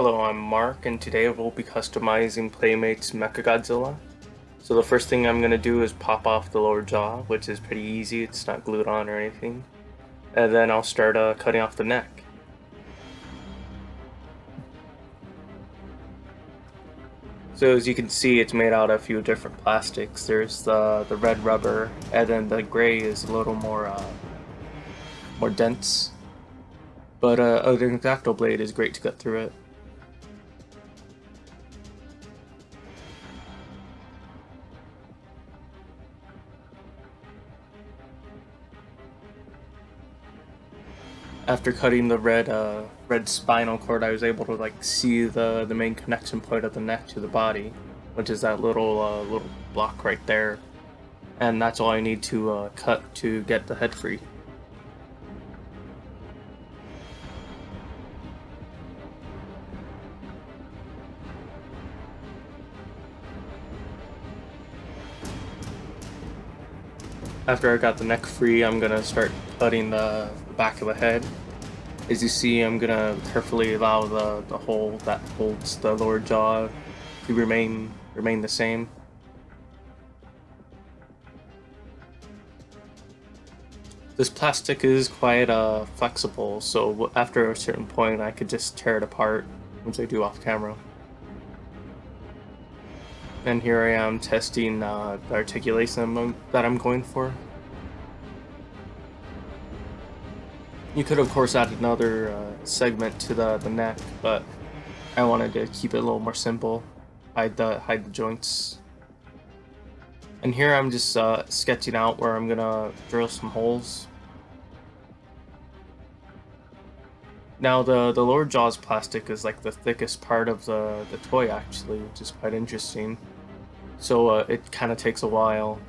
Hello, I'm Mark, and today we'll be customizing Playmate's MechaGodzilla. So the first thing I'm going to do is pop off the lower jaw, which is pretty easy, it's not glued on or anything. And then I'll start cutting off the neck. So as you can see, it's made out of a few different plastics. There's the red rubber, and then the gray is a little more dense. But an X-Acto blade is great to cut through it. After cutting the red spinal cord, I was able to see the main connection point of the neck to the body, which is that little block right there, and that's all I need to cut to get the head free. After I got the neck free, I'm gonna start cutting the back of the head. As you see, I'm gonna carefully allow the hole that holds the lower jaw to remain the same. This plastic is quite flexible, so after a certain point I could just tear it apart, which I do off camera. And here I am testing the articulation that I'm going for. You could of course add another segment to the neck, but I wanted to keep it a little more simple, hide the joints. And here I'm just sketching out where I'm gonna drill some holes. Now the lower jaw's plastic is like the thickest part of the toy actually, which is quite interesting. So it kind of takes a while.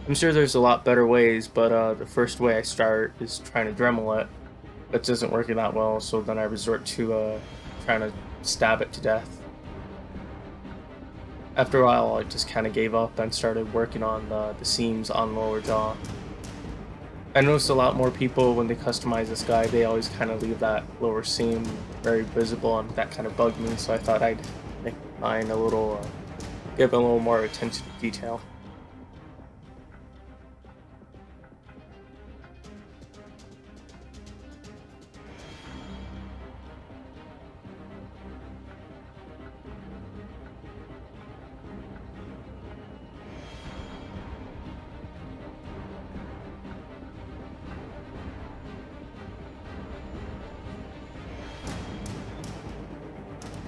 I'm sure there's a lot better ways, but the first way I start is trying to Dremel it. That isn't working that well, so then I resort to trying to stab it to death. After a while, I just kind of gave up and started working on the seams on the lower jaw. I noticed a lot more people, when they customize this guy, they always kind of leave that lower seam very visible, and that kind of bugged me, so I thought I'd make mine a little, give it a little more attention to detail.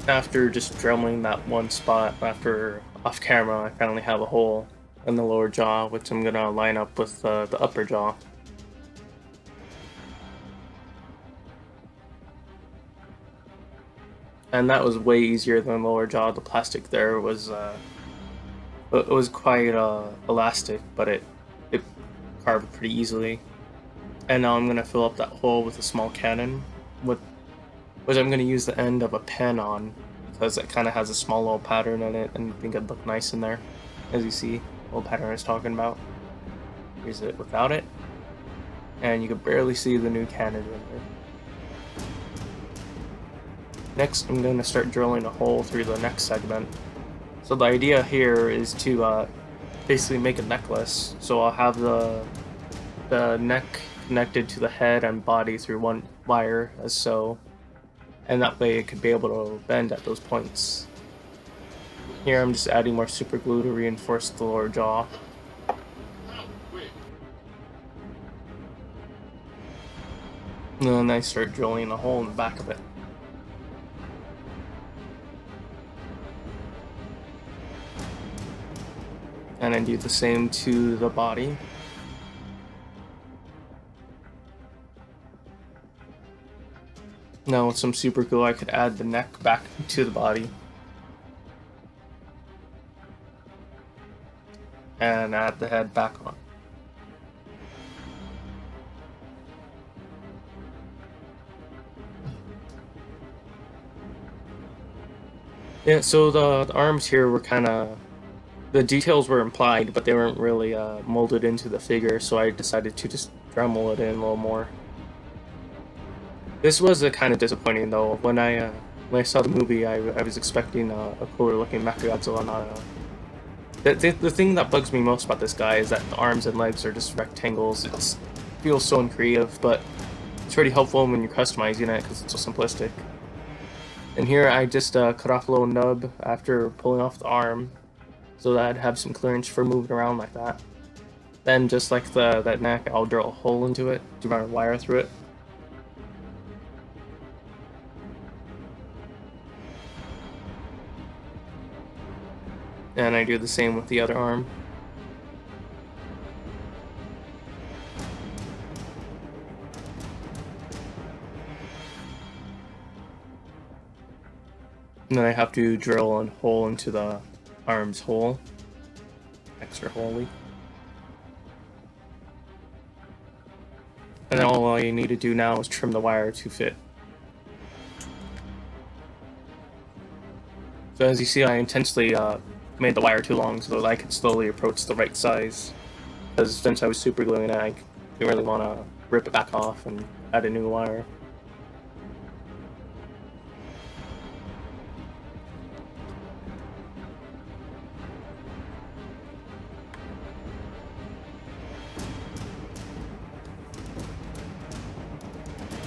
After just dremeling that one spot, after off camera, I finally have a hole in the lower jaw, which I'm gonna line up with the upper jaw. And that was way easier than the lower jaw. The plastic there was it was quite elastic, but it carved pretty easily. And now I'm gonna fill up that hole with a small cannon, which I'm going to use the end of a pen on, because it kind of has a small little pattern in it, and I think it'd look nice in there. As you see, the little pattern I was talking about. Here's it without it, and you can barely see the new cannon in there. Next, I'm going to start drilling a hole through the neck segment. So the idea here is to basically make a necklace. So I'll have the neck connected to the head and body through one wire, as so. And that way it could be able to bend at those points. Here I'm just adding more super glue to reinforce the lower jaw. And then I start drilling a hole in the back of it. And I do the same to the body. Now with some super glue I could add the neck back to the body. And add the head back on. Yeah, so the arms here were kind of... The details were implied, but they weren't really molded into the figure, so I decided to just Dremel it in a little more. This was kind of disappointing though. When I saw the movie, I was expecting a cooler looking MechaGodzilla, not a. The thing that bugs me most about this guy is that the arms and legs are just rectangles. It feels so uncreative, but it's pretty helpful when you're customizing it because it's so simplistic. And here I just cut off a little nub after pulling off the arm, so that I'd have some clearance for moving around like that. Then just like that neck, I'll drill a hole into it to run a wire through it. And I do the same with the other arm. And then I have to drill a hole into the arm's hole. Extra holey. And then all you need to do now is trim the wire to fit. So as you see, I intentionally made the wire too long so that I could slowly approach the right size. Because since I was super gluing it, I didn't really want to rip it back off and add a new wire.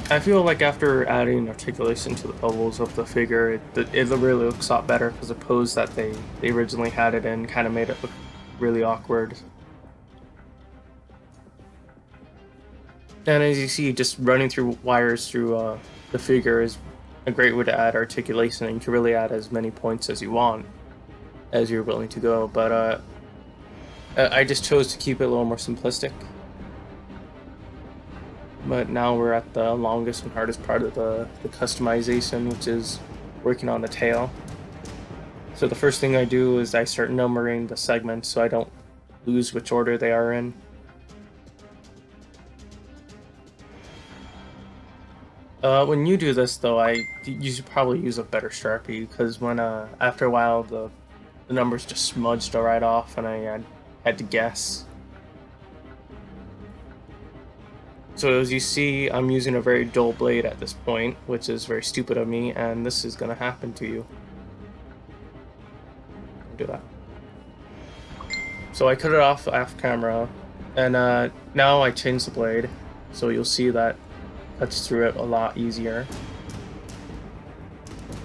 I feel like after adding articulation to the bubbles of the figure, it really looks a lot better because the pose that they originally had it in kind of made it look really awkward. And as you see, just running through wires through the figure is a great way to add articulation, and you can really add as many points as you want, as you're willing to go. But I just chose to keep it a little more simplistic. But now we're at the longest and hardest part of the customization, which is working on the tail. So the first thing I do is I start numbering the segments so I don't lose which order they are in. When you do this though, you should probably use a better Sharpie, because when after a while the numbers just smudged right off and I had to guess. So as you see, I'm using a very dull blade at this point, which is very stupid of me, and this is going to happen to you. Do that. So I cut it off camera, and now I changed the blade, so you'll see that cuts through it a lot easier.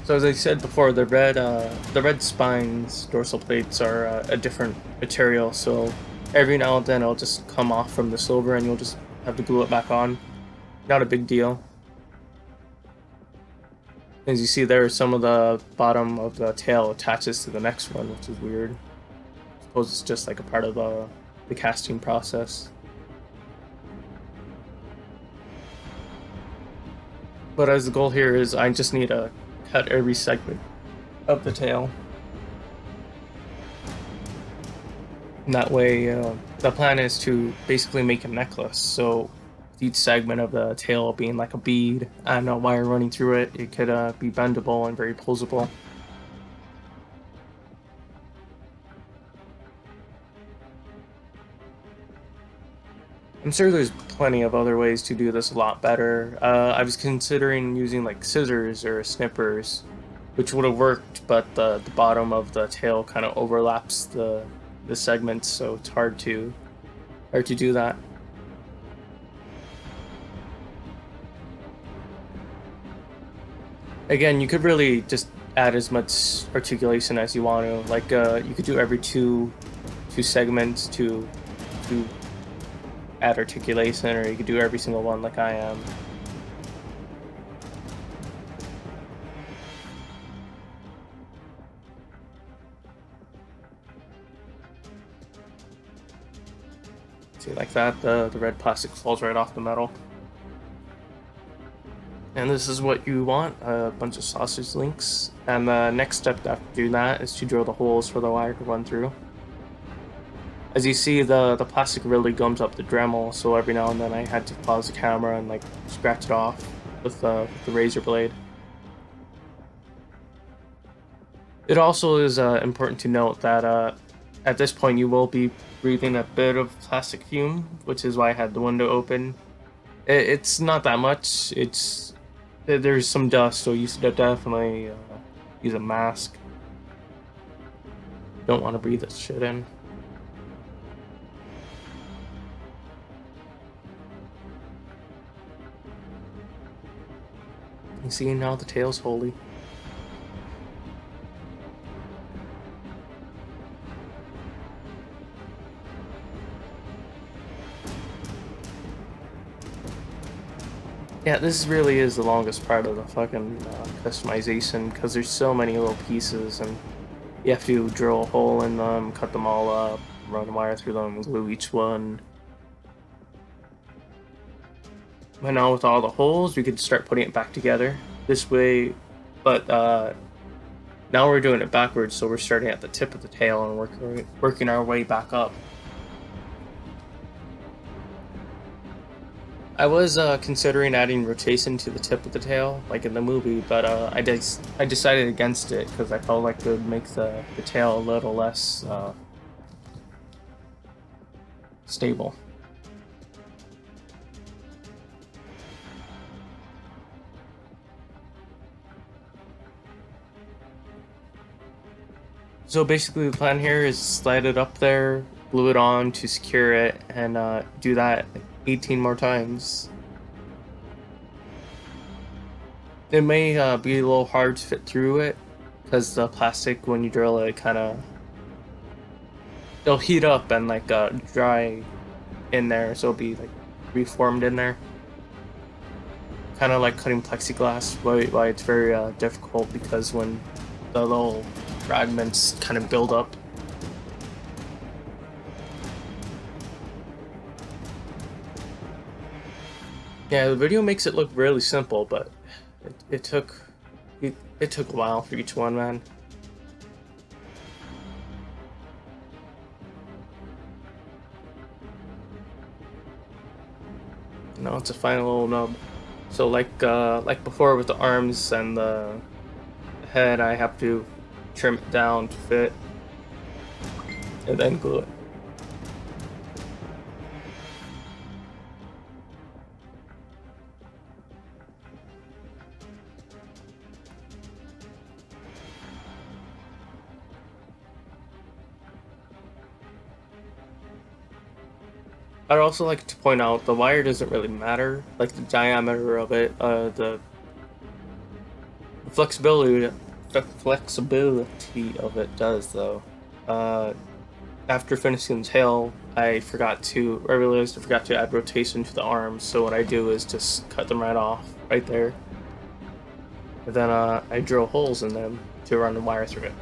So as I said before, the red spines, dorsal plates, are a different material, so every now and then it'll just come off from the silver and you'll just have to glue it back on. Not a big deal. As you see there, some of the bottom of the tail attaches to the next one, which is weird. I suppose it's just like a part of the casting process. But as the goal here is, I just need to cut every segment of the tail. And that way, the plan is to basically make a necklace. So each segment of the tail being like a bead and a wire running through it, it could be bendable and very posable. I'm sure there's plenty of other ways to do this a lot better. I was considering using like scissors or snippers, which would have worked, but the bottom of the tail kind of overlaps the segments, so it's hard to do that. Again, you could really just add as much articulation as you want to. Like you could do every two segments to add articulation, or you could do every single one like I am. See, like that, the red plastic falls right off the metal. And this is what you want, a bunch of sausage links. And the next step after doing that is to drill the holes for the wire to run through. As you see, the plastic really gums up the Dremel, so every now and then I had to pause the camera and like scratch it off with the razor blade. It also is important to note that at this point you will be breathing a bit of plastic fume, which is why I had the window open. It's not that much. It's there's some dust, so you should definitely use a mask. Don't want to breathe this shit in. You see, now the tail's holy. Yeah, this really is the longest part of the fucking customization, because there's so many little pieces, and you have to drill a hole in them, cut them all up, run a wire through them, and glue each one. But now with all the holes, we could start putting it back together this way. But now we're doing it backwards, so we're starting at the tip of the tail and working our way back up. I was considering adding rotation to the tip of the tail, like in the movie, but I decided against it because I felt like it would make the tail a little less stable. So basically the plan here is slide it up there, glue it on to secure it, and do that 18 more times. It may be a little hard to fit through it, because the plastic, when you drill it, it'll heat up and like dry in there, so it'll be like reformed in there. Kind of like cutting plexiglass, why it's very difficult, because when the little fragments kind of build up. Yeah, the video makes it look really simple, but it took a while for each one, man. Now it's a final little nub. So like before with the arms and the head, I have to trim it down to fit, and then glue it. I'd also like to point out the wire doesn't really matter, like the diameter of it, the flexibility of it does though. After finishing the tail, I realized I forgot to add rotation to the arms, so what I do is just cut them right off, right there. And then I drill holes in them to run the wire through it.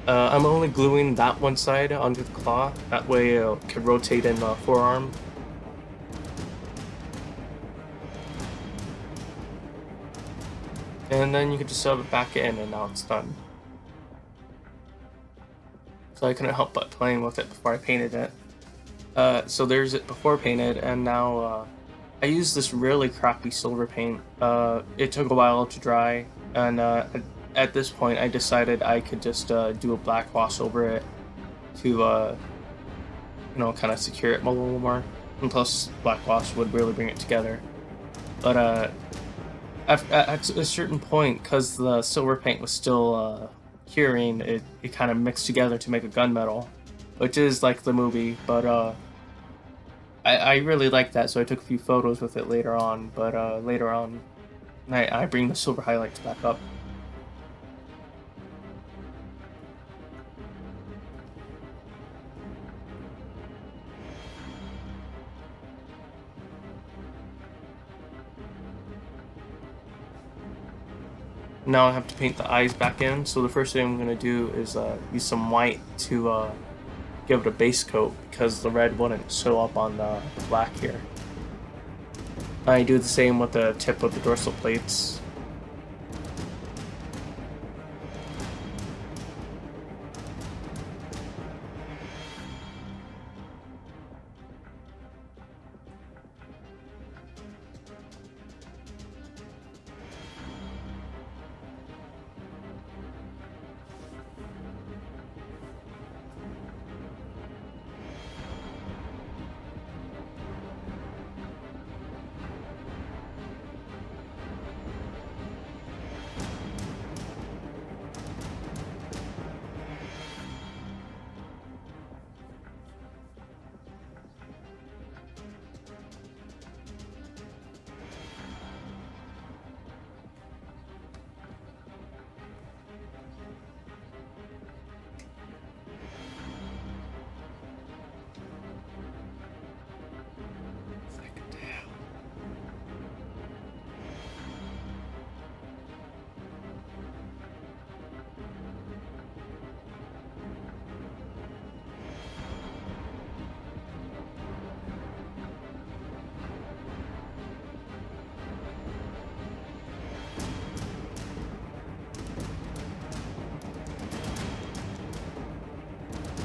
I'm only gluing that one side onto the claw, that way it can rotate in the forearm. And then you can just shove it back in, and now it's done. So I couldn't help but playing with it before I painted it. So there's it before painted, and now I used this really crappy silver paint. It took a while to dry, and at this point I decided I could just do a black wash over it to kind of secure it a little more. And plus black wash would really bring it together. But at a certain point, because the silver paint was still curing, it kind of mixed together to make a gunmetal, which is like the movie, but I really liked that, so I took a few photos with it later on, but later on I bring the silver highlights back up. Now I have to paint the eyes back in, so the first thing I'm going to do is use some white to give it a base coat, because the red wouldn't show up on the black here. I do the same with the tip of the dorsal plates.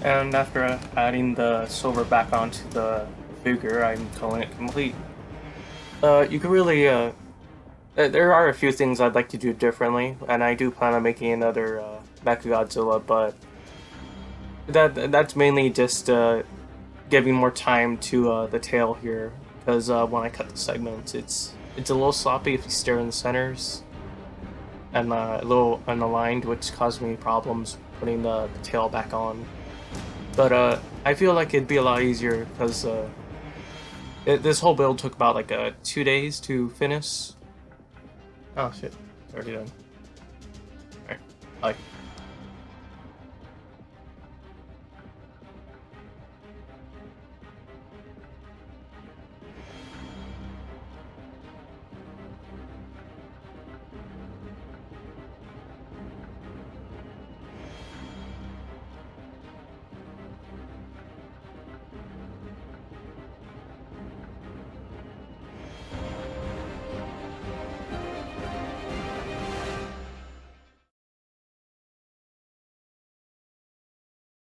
And after adding the silver back onto the figure, I'm calling it complete. You can really, there are a few things I'd like to do differently, and I do plan on making another MechaGodzilla, but that's mainly just giving more time to the tail here, because when I cut the segments, it's a little sloppy if you stare in the centers, and a little unaligned, which caused me problems putting the tail back on. But I feel like it'd be a lot easier because this whole build took about like 2 days to finish. Oh shit, it's already done. Alright, bye.